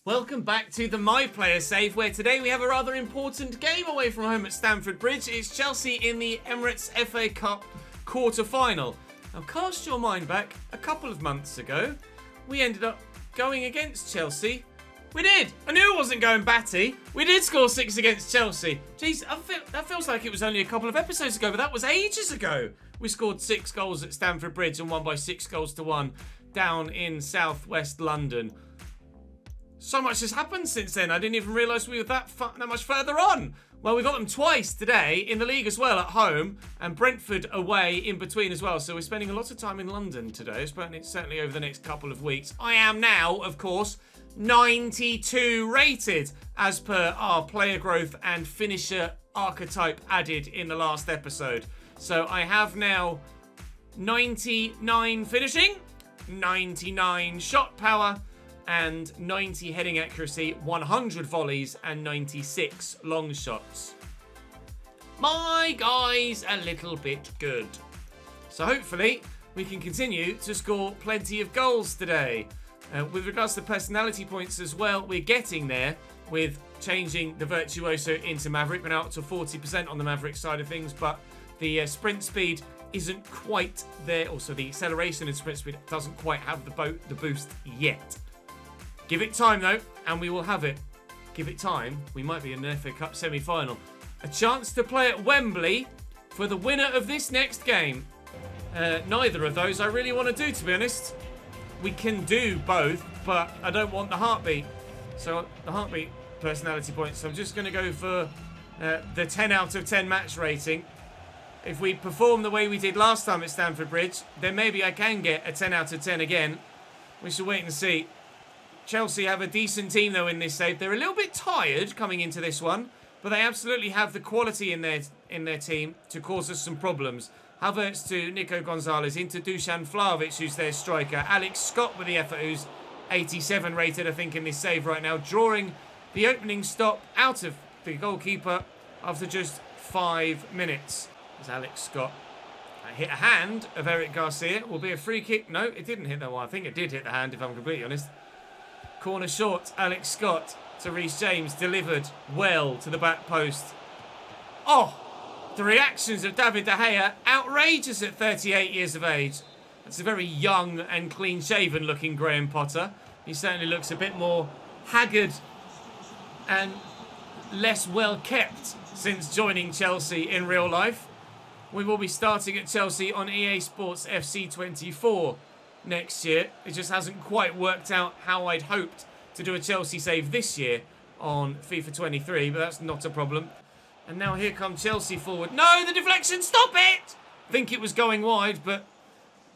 Welcome back to the My Player Save, where today we have a rather important game away from home at Stamford Bridge. It's Chelsea in the Emirates FA Cup quarter-final. Now, cast your mind back a couple of months ago. We ended up going against Chelsea. We did! I knew it wasn't going batty. We did score 6 against Chelsea. Jeez, that feels like it was only a couple of episodes ago, but that was ages ago. We scored 6 goals at Stamford Bridge and won by 6 goals to 1 down in southwest London. So much has happened since then. I didn't even realise we were that much further on. Well, we got them twice today in the league as well at home, and Brentford away in between as well. So we're spending a lot of time in London today, certainly over the next couple of weeks. I am now, of course, 92 rated as per our player growth and finisher archetype added in the last episode. So I have now 99 finishing, 99 shot power, and 90 heading accuracy, 100 volleys, and 96 long shots. My guy's a little bit good. So hopefully we can continue to score plenty of goals today. With regards to personality points as well, we're getting there with changing the Virtuoso into Maverick. We're now up to 40% on the Maverick side of things, but the sprint speed isn't quite there. Also, the acceleration and sprint speed doesn't quite have the boost yet. Give it time, though, and we will have it. Give it time. We might be in an FA Cup semi-final. A chance to play at Wembley for the winner of this next game. Neither of those I really want to do, to be honest. We can do both, but I don't want the heartbeat. So the heartbeat personality points. So I'm just going to go for the 10 out of 10 match rating. If we perform the way we did last time at Stamford Bridge, then maybe I can get a 10 out of 10 again. We shall wait and see. Chelsea have a decent team, though, in this save. They're a little bit tired coming into this one, but they absolutely have the quality in their team to cause us some problems. Havertz to Nico Gonzalez, into Dusan Vlahovic, who's their striker. Alex Scott with the effort, who's 87 rated, I think, in this save right now, drawing the opening stop out of the goalkeeper after just 5 minutes. As Alex Scott hit a hand of Eric Garcia. Will be a free kick. No, it didn't hit that one. I think it did hit the hand, if I'm completely honest. Corner short, Alex Scott to Reece James, delivered well to the back post. Oh, the reactions of David De Gea, outrageous at 38 years of age. That's a very young and clean-shaven looking Graham Potter. He certainly looks a bit more haggard and less well-kept since joining Chelsea in real life. We will be starting at Chelsea on EA Sports FC 24 next year. It just hasn't quite worked out how I'd hoped to do a Chelsea save this year on FIFA 23, but that's not a problem. And now here come Chelsea forward. No, the deflection, stop it! I think it was going wide, but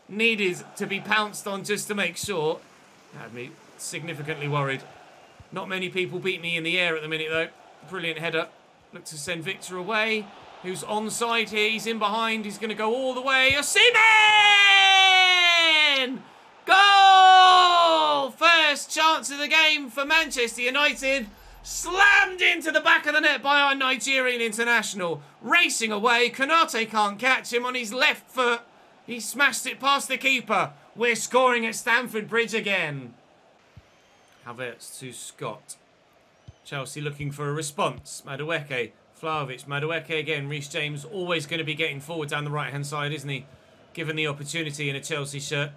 needed to be pounced on just to make sure. Had me significantly worried. Not many people beat me in the air at the minute, though. Brilliant header. Look to send Victor away. Who's onside here? He's in behind. He's going to go all the way. Osimhen! Goal! First chance of the game for Manchester United. Slammed into the back of the net by our Nigerian international. Racing away. Konate can't catch him on his left foot. He smashed it past the keeper. We're scoring at Stamford Bridge again. Havertz to Scott. Chelsea looking for a response. Madueke. Vlahovic, Madueke again. Reece James always going to be getting forward down the right-hand side, isn't he? Given the opportunity in a Chelsea shirt.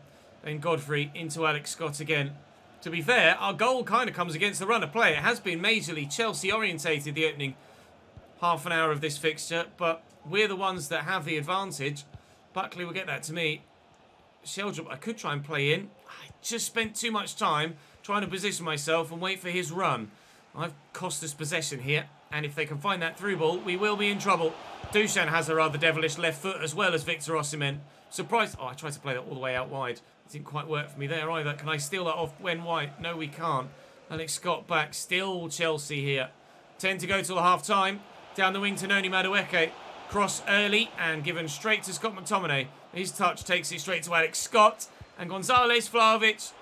Then Godfrey into Alex Scott again. To be fair, our goal kind of comes against the run of play. It has been majorly Chelsea-orientated the opening half an hour of this fixture, but we're the ones that have the advantage. Buckley will get that to me. Sheldrop, I could try and play in. I just spent too much time trying to position myself and wait for his run. I've cost us possession here, and if they can find that through ball, we will be in trouble. Dusan has a rather devilish left foot as well as Victor Osimhen. Surprised. Oh, I tried to play that all the way out wide. It didn't quite work for me there either. Can I steal that off when wide? No, we can't. Alex Scott back. Still Chelsea here. 10 to go till half-time. Down the wing to Noni Madueke. Cross early and given straight to Scott McTominay. His touch takes it straight to Alex Scott. And Gonzalez, Vlahovic.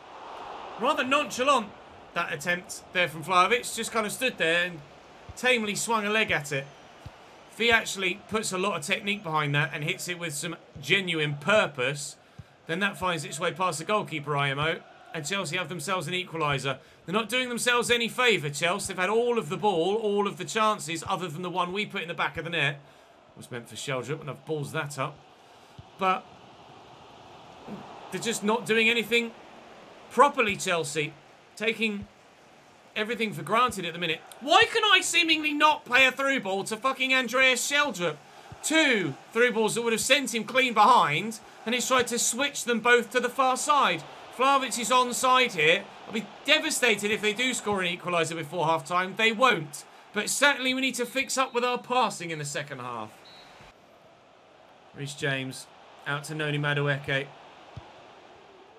Rather nonchalant, that attempt there from Vlahovic. Just kind of stood there and tamely swung a leg at it. If he actually puts a lot of technique behind that and hits it with some genuine purpose, then that finds its way past the goalkeeper, IMO. and Chelsea have themselves an equaliser. They're not doing themselves any favour, Chelsea. They've had all of the ball, all of the chances, other than the one we put in the back of the net. It was meant for Sheldrup, and I've balls that up. But they're just not doing anything properly, Chelsea. Taking everything for granted at the minute. Why can I seemingly not play a through ball to fucking Andreas Sheldrup? 2 through balls that would have sent him clean behind, and he's tried to switch them both to the far side. Vlahovic is onside here. I'll be devastated if they do score an equaliser before half-time. They won't. But certainly we need to fix up with our passing in the second half. Reece James out to Noni Madueke.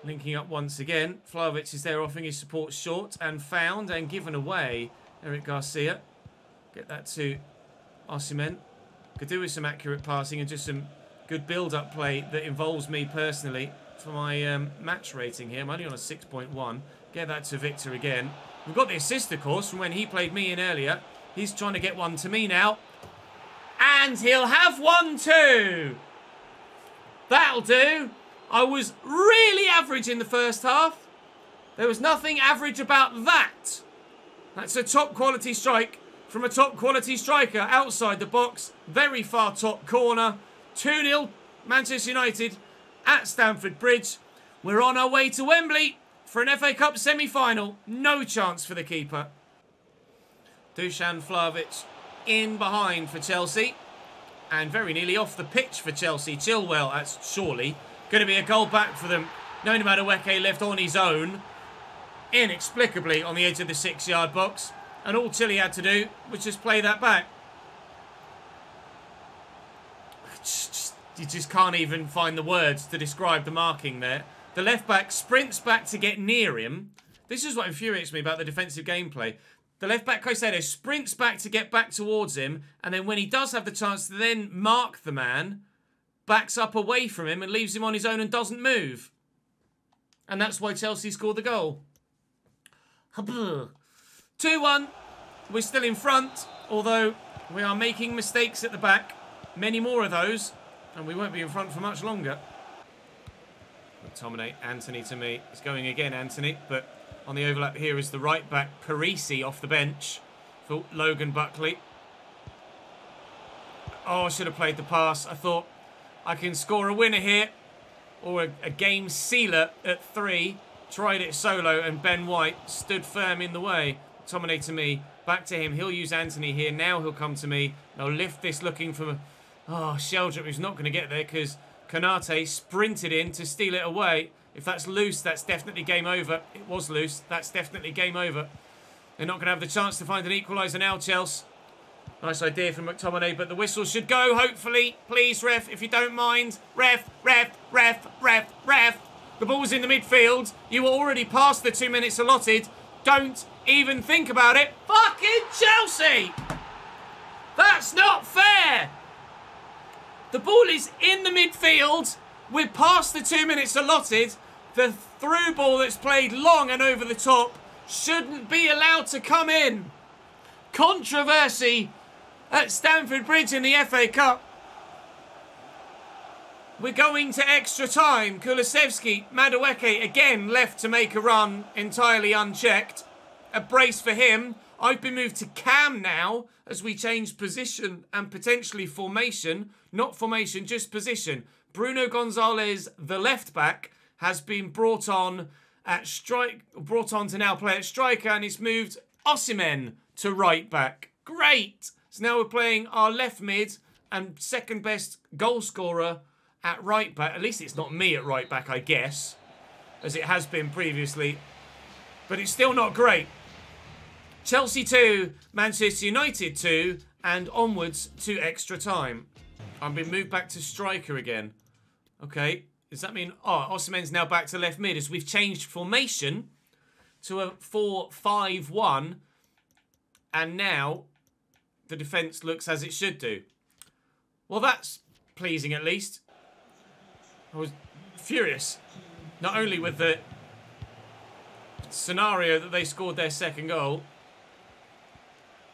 Linking up once again. Vlahovic is there offering his support short and found and given away. Eric Garcia. Get that to Osimhen. Could do with some accurate passing and just some good build-up play that involves me personally for my match rating here. I'm only on a 6.1. Get that to Victor again. We've got the assist, of course, from when he played me in earlier. He's trying to get one to me now. And he'll have one too. That'll do. I was really average in the first half. There was nothing average about that. That's a top quality strike from a top quality striker outside the box. Very far top corner. 2-0 Manchester United at Stamford Bridge. We're on our way to Wembley for an FA Cup semi-final. No chance for the keeper. Dusan Vlahovic in behind for Chelsea. And very nearly off the pitch for Chelsea. Chilwell, that's surely going to be a goal back for them. Noni Madueke left on his own, inexplicably on the edge of the 6-yard box. And all Chile had to do was just play that back. You just can't even find the words to describe the marking there. The left back sprints back to get near him. This is what infuriates me about the defensive gameplay. The left back, Caicedo, sprints back to get back towards him, and then when he does have the chance to then mark the man, backs up away from him and leaves him on his own and doesn't move. And that's why Chelsea scored the goal. 2-1. We're still in front, although we are making mistakes at the back. Many more of those, and we won't be in front for much longer. McTominay, Anthony to me. It's going again, Anthony, but on the overlap here is the right back, Parisi, off the bench for Logan Buckley. Oh, I should have played the pass. I thought I can score a winner here, or a game sealer at 3. Tried it solo, and Ben White stood firm in the way. McTominay to me, back to him. He'll use Anthony here. Now he'll come to me. I'll lift this looking for... Oh, Sheldrup, who's not going to get there because Konate sprinted in to steal it away. If that's loose, that's definitely game over. It was loose. That's definitely game over. They're not going to have the chance to find an equaliser now, Chelsea. Nice idea from McTominay, but the whistle should go, hopefully. Please, ref, if you don't mind. Ref, ref, ref, ref, ref. The ball's in the midfield. You were already past the 2 minutes allotted. Don't even think about it. Fucking Chelsea! That's not fair! The ball is in the midfield. We're past the 2 minutes allotted. The through ball that's played long and over the top shouldn't be allowed to come in. Controversy at Stamford Bridge in the FA Cup. We're going to extra time. Kulusevski, Madueke again left to make a run entirely unchecked. A brace for him. I've been moved to cam now as we change position and potentially formation. Not formation, just position. Bruno Gonzalez, the left back, has been brought on to now play at striker, and he's moved Osimhen to right back. Great! So now we're playing our left mid and second best goal scorer at right back. At least it's not me at right back, I guess, as it has been previously. But it's still not great. Chelsea 2, Manchester United 2, and onwards to extra time. I've been moved back to striker again. Okay, does that mean... Oh, Osimhen's now back to left mid as we've changed formation to a 4-5-1. And now the defence looks as it should do. Well, that's pleasing at least. I was furious. Not only with the scenario that they scored their second goal,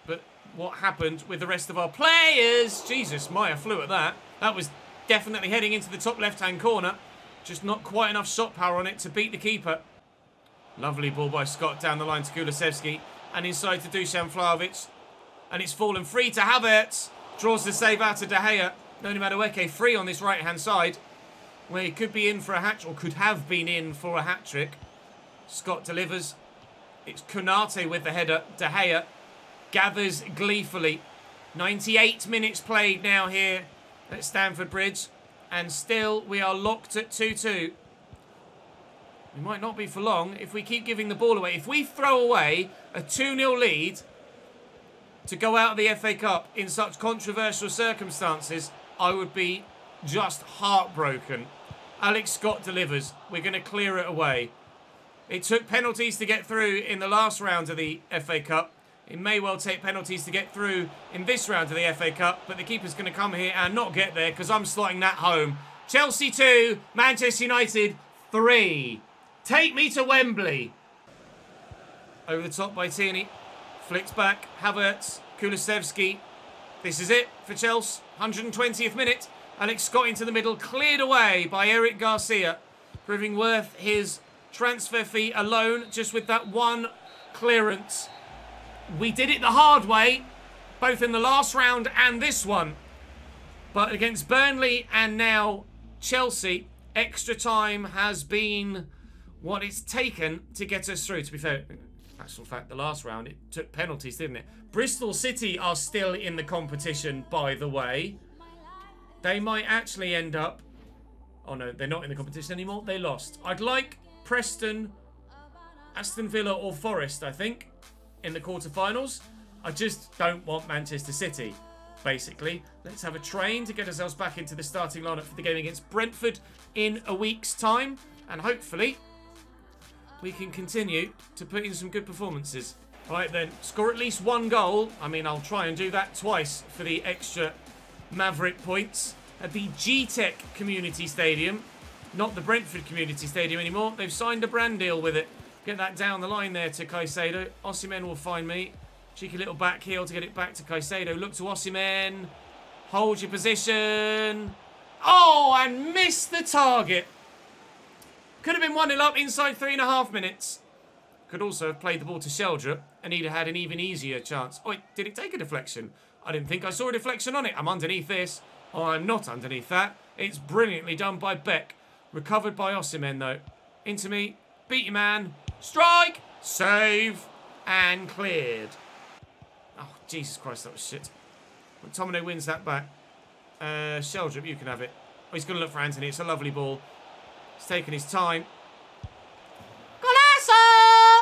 but what happened with the rest of our players. Jesus, Maya flew at that. That was definitely heading into the top left-hand corner. Just not quite enough shot power on it to beat the keeper. Lovely ball by Scott down the line to Kulusevski. And inside to Dusan Vlahovic. And it's fallen free to Havertz. Draws the save out to De Gea. Noni Madueke free on this right-hand side. Where he could be in for a hat, or could have been in for a hat-trick. Scott delivers. It's Konate with the header. De Gea gathers gleefully. 98 minutes played now here at Stamford Bridge. And still we are locked at 2-2. We might not be for long if we keep giving the ball away. If we throw away a 2-0 lead to go out of the FA Cup in such controversial circumstances, I would be just heartbroken. Alex Scott delivers. We're going to clear it away. It took penalties to get through in the last round of the FA Cup. It may well take penalties to get through in this round of the FA Cup, but the keeper's going to come here and not get there because I'm slotting that home. Chelsea 2, Manchester United 3. Take me to Wembley. Over the top by Tierney. Flicked back. Havertz. Kulusevski. This is it for Chelsea. 120th minute. Alex Scott into the middle. Cleared away by Eric Garcia. Proving worth his transfer fee alone. Just with that one clearance. We did it the hard way. Both in the last round and this one. But against Burnley and now Chelsea, extra time has been what it's taken to get us through. To be fair, actual fact, the last round, it took penalties, didn't it? Bristol City are still in the competition, by the way. They might actually end up... Oh, no, they're not in the competition anymore. They lost. I'd like Preston, Aston Villa or Forest, I think, in the quarterfinals. I just don't want Manchester City, basically. Let's have a train to get ourselves back into the starting lineup for the game against Brentford in a week's time. And hopefully we can continue to put in some good performances. Right then, score at least one goal. I mean, I'll try and do that twice for the extra Maverick points. At the G-Tech Community Stadium, not the Brentford Community Stadium anymore. They've signed a brand deal with it. Get that down the line there to Caicedo. Osimhen will find me. Cheeky little back heel to get it back to Caicedo. Look to Osimhen. Hold your position. Oh, and missed the target. Could have been 1-0 up inside 3.5 minutes. Could also have played the ball to Sheldra, and he'd have had an even easier chance. Oh, wait, did it take a deflection? I didn't think I saw a deflection on it. I'm underneath this. Oh, I'm not underneath that. It's brilliantly done by Beck. Recovered by Osimhen, though. Into me. Beat your man. Strike. Save. And cleared. Oh, Jesus Christ, that was shit. McTominay wins that back. Sheldra, you can have it. Oh, he's going to look for Anthony. It's a lovely ball. He's taking his time. Golazo!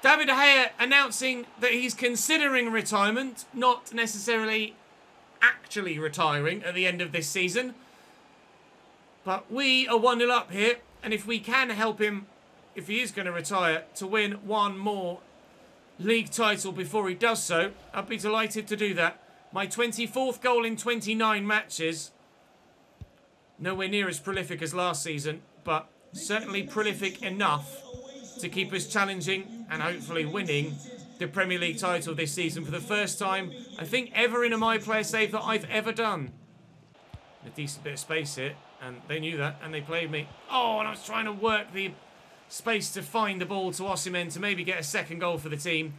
David De Gea announcing that he's considering retirement, not necessarily actually retiring at the end of this season. But we are 1-0 up here, and if we can help him, if he is going to retire, to win one more league title before he does so, I'd be delighted to do that. My 24th goal in 29 matches. Nowhere near as prolific as last season, but certainly prolific enough to keep us challenging and hopefully winning the Premier League title this season for the first time, I think, ever in a My Player save that I've ever done. A decent bit of space here, and they knew that, and they played me. Oh, and I was trying to work the space to find the ball to Osimhen to maybe get a second goal for the team.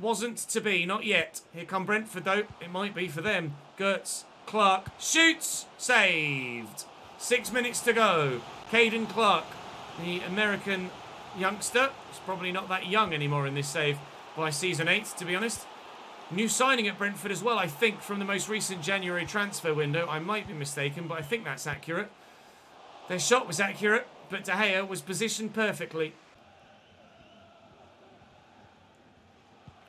Wasn't to be, not yet. Here come Brentford, though. It might be for them. Gertz, Clark, shoots, saved. 6 minutes to go. Caden Clark, the American youngster. He's probably not that young anymore in this save by season 8, to be honest. New signing at Brentford as well, I think, from the most recent January transfer window. I might be mistaken, but I think that's accurate. Their shot was accurate, but De Gea was positioned perfectly.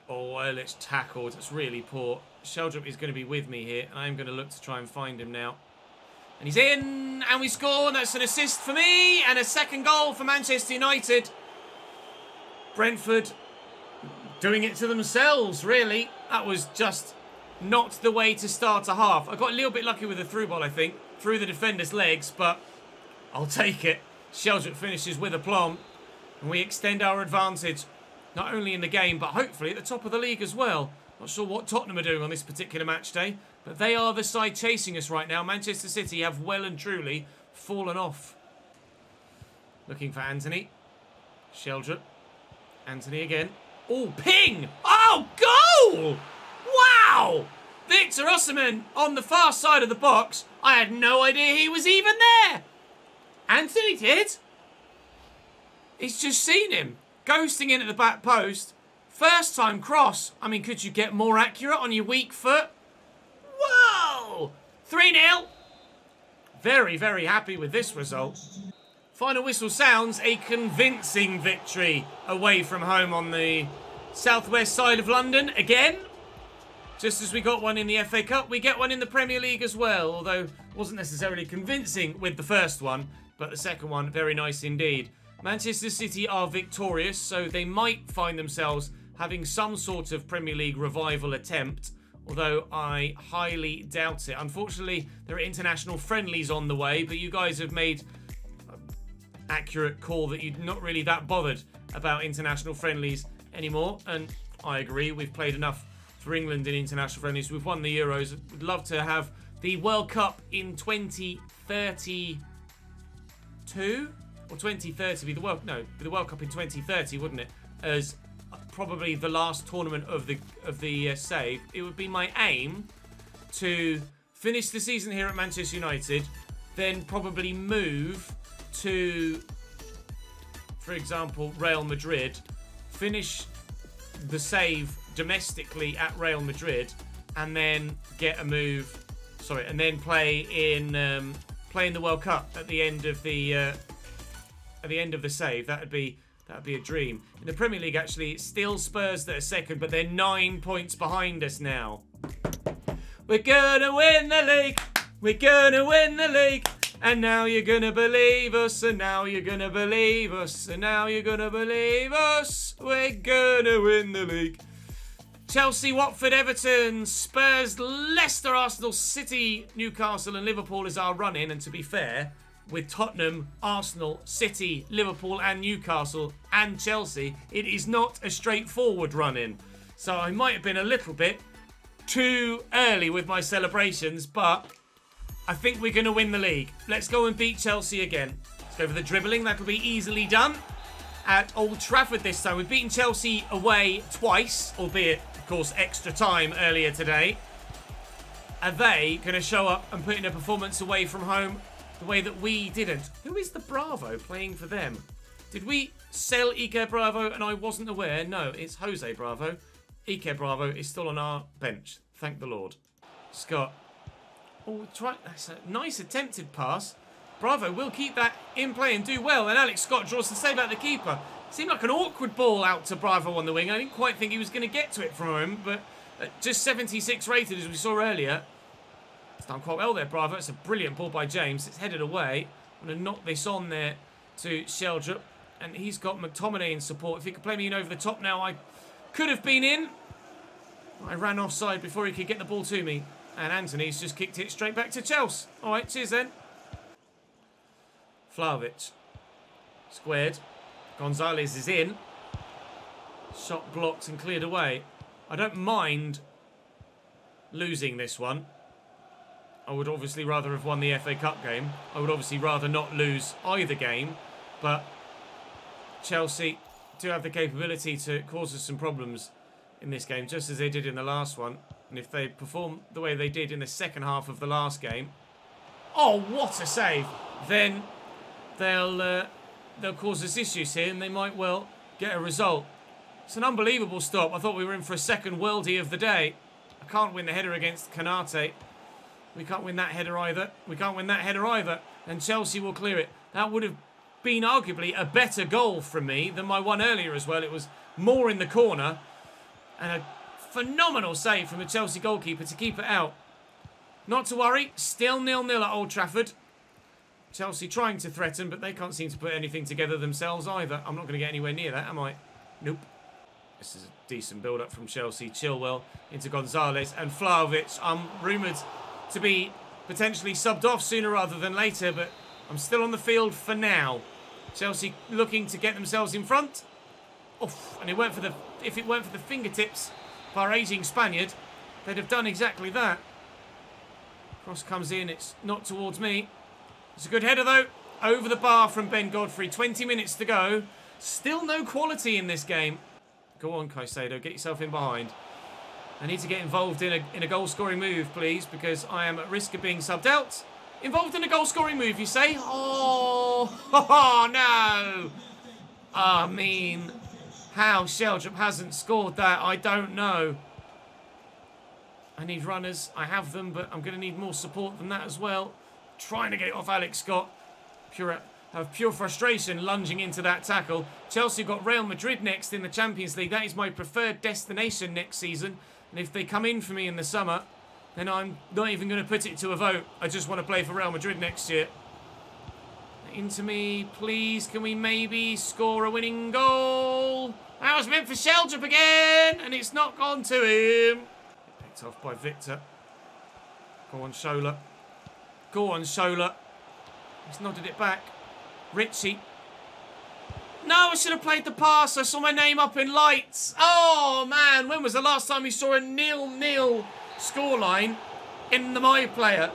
Oh, well, it's tackled. It's really poor. Sheldrup is going to be with me here, and I'm going to look to try and find him now. And he's in, and we score, and that's an assist for me, and a second goal for Manchester United. Brentford doing it to themselves, really. That was just not the way to start a half. I got a little bit lucky with the through ball, I think, through the defender's legs, but I'll take it. Sheldrup finishes with aplomb, and we extend our advantage, not only in the game, but hopefully at the top of the league as well. Not sure what Tottenham are doing on this particular match day, but they are the side chasing us right now. Manchester City have well and truly fallen off. Looking for Anthony. Sheldra. Anthony again. Oh, ping! Oh, goal! Wow! Victor Osimhen on the far side of the box. I had no idea he was even there. Anthony did. He's just seen him. Ghosting in at the back post. First time cross. I mean, could you get more accurate on your weak foot? Whoa! 3-0. Very, very happy with this result. Final whistle sounds a convincing victory away from home on the southwest side of London again. Just as we got one in the FA Cup, we get one in the Premier League as well, although it wasn't necessarily convincing with the first one, but the second one, very nice indeed. Manchester City are victorious, so they might find themselves having some sort of Premier League revival attempt, although I highly doubt it. Unfortunately, there are international friendlies on the way, but you guys have made an accurate call that you're not really that bothered about international friendlies anymore, and I agree, we've played enough for England in international friendlies. We've won the Euros. Would love to have the World Cup in 2032 or 2030 be the World Cup in 2030, wouldn't it? As probably the last tournament of the save. It would be my aim to finish the season here at Manchester United, then probably move to, for example, Real Madrid, finish the save domestically at Real Madrid, and then get a move. Sorry, and then play in the World Cup at the end of the save. That'd be a dream. In the Premier League, actually, it's still Spurs that are second, but they're 9 points behind us now. We're gonna win the league. We're gonna win the league. And now you're gonna believe us. And now you're gonna believe us. And now you're gonna believe us. We're gonna win the league. Chelsea, Watford, Everton, Spurs, Leicester, Arsenal, City, Newcastle and Liverpool is our run-in. And to be fair, with Tottenham, Arsenal, City, Liverpool and Newcastle and Chelsea, it is not a straightforward run-in. So I might have been a little bit too early with my celebrations, but I think we're going to win the league. Let's go and beat Chelsea again. Let's go for the dribbling. That'll be easily done. At Old Trafford this time. We've beaten Chelsea away twice, albeit, of course, extra time earlier today. Are they going to show up and put in a performance away from home the way that we didn't? Who is the Bravo playing for them? Did we sell Ike Bravo and I wasn't aware? No, it's Jose Bravo. Ike Bravo is still on our bench. Thank the Lord. Scott. Oh, that's a nice attempted pass. Bravo will keep that in play and do well. And Alex Scott draws the save out the keeper. Seemed like an awkward ball out to Bravo on the wing. I didn't quite think he was going to get to it from him, but just 76 rated as we saw earlier. It's done quite well there, Bravo. It's a brilliant ball by James. It's headed away. I'm going to knock this on there to Sheldra. And he's got McTominay in support. If he could play me in over the top now, I could have been in. I ran offside before he could get the ball to me. And Anthony's just kicked it straight back to Chelsea. All right, cheers then. Vlahovic. Squared. Gonzalez is in. Shot blocked and cleared away. I don't mind losing this one. I would obviously rather have won the FA Cup game. I would obviously rather not lose either game. But Chelsea do have the capability to cause us some problems in this game, just as they did in the last one. And if they perform the way they did in the second half of the last game, oh, what a save! Then they'll cause us issues here, and they might well get a result. It's an unbelievable stop. I thought we were in for a second worldie of the day. I can't win the header against Kanate. We can't win that header either. We can't win that header either. And Chelsea will clear it. That would have been arguably a better goal from me than my one earlier as well. It was more in the corner. And a phenomenal save from the Chelsea goalkeeper to keep it out. Not to worry. Still 0-0 at Old Trafford. Chelsea trying to threaten, but they can't seem to put anything together themselves either. I'm not going to get anywhere near that, am I? Nope. This is a decent build-up from Chelsea. Chilwell into Gonzalez and Vlahovic. I'm rumoured to be potentially subbed off sooner rather than later, but I'm still on the field for now. Chelsea looking to get themselves in front. Oof, and if it weren't for the fingertips of our ageing Spaniard, they'd have done exactly that. Cross comes in, it's not towards me. It's a good header though, over the bar from Ben Godfrey. 20 minutes to go. Still no quality in this game. Go on, Caicedo. Get yourself in behind. I need to get involved in a goal-scoring move, please, because I am at risk of being subbed out. Involved in a goal-scoring move, you say? Oh, oh no. I mean, how Sheldrup hasn't scored that, I don't know. I need runners. I have them, but I'm going to need more support than that as well. Trying to get it off Alex Scott. Pure frustration lunging into that tackle. Chelsea got Real Madrid next in the Champions League. That is my preferred destination next season. And if they come in for me in the summer, then I'm not even going to put it to a vote. I just want to play for Real Madrid next year. Into me, please. Can we maybe score a winning goal? That was meant for Sheldrup again, and it's not gone to him. Picked off by Victor. Go on, Shola. Go on, Shola. He's nodded it back. Richie. No, I should have played the pass. I saw my name up in lights. Oh, man. When was the last time we saw a 0-0 scoreline in the My Player?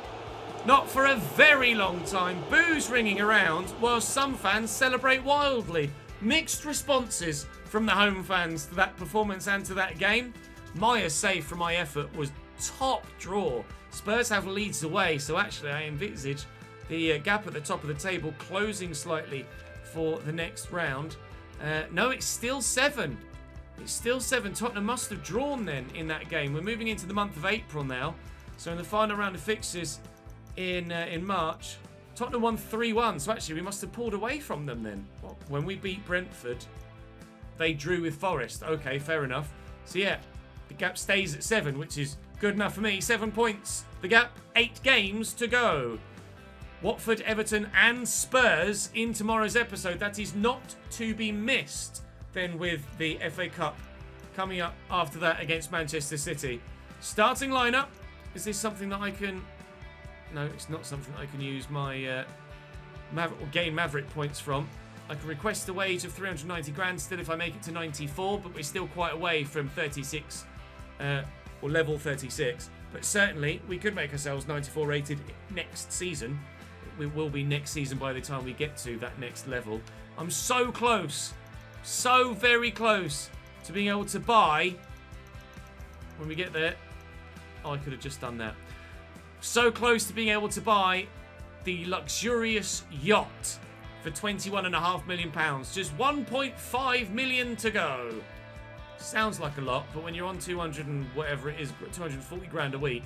Not for a very long time. Boos ringing around while some fans celebrate wildly. Mixed responses from the home fans to that performance and to that game. Maya's save from my effort was top draw. Spurs have leads away, so actually I envisage the gap at the top of the table closing slightly for the next round. No, it's still 7. It's still 7. Tottenham must have drawn then in that game. We're moving into the month of April now. So in the final round of fixtures in March, Tottenham won 3-1. So actually we must have pulled away from them then. Well, when we beat Brentford, they drew with Forest. Okay, fair enough. So yeah, the gap stays at 7, which is good enough for me. 7 points. The gap, 8 games to go. Watford, Everton and Spurs in tomorrow's episode. That is not to be missed then with the FA Cup coming up after that against Manchester City. Starting lineup. Is this something that I can... No, it's not something that I can use my gain Maverick points from. I can request a wage of 390 grand still if I make it to 94, but we're still quite away from 36 or level 36. But certainly we could make ourselves 94 rated next season. It will be next season by the time we get to that next level. I'm so close, so very close to being able to buy, when we get there, oh, I could have just done that. So close to being able to buy the luxurious yacht for £21.5 million. Just 1.5 million to go. Sounds like a lot, but when you're on 200 and whatever it is, 240 grand a week,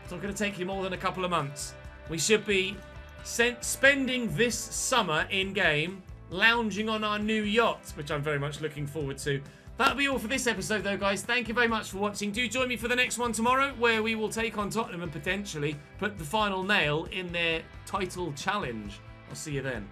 it's not going to take you more than a couple of months. We should be spending this summer in-game lounging on our new yacht, which I'm very much looking forward to. That'll be all for this episode, though, guys. Thank you very much for watching. Do join me for the next one tomorrow, where we will take on Tottenham and potentially put the final nail in their title challenge. I'll see you then.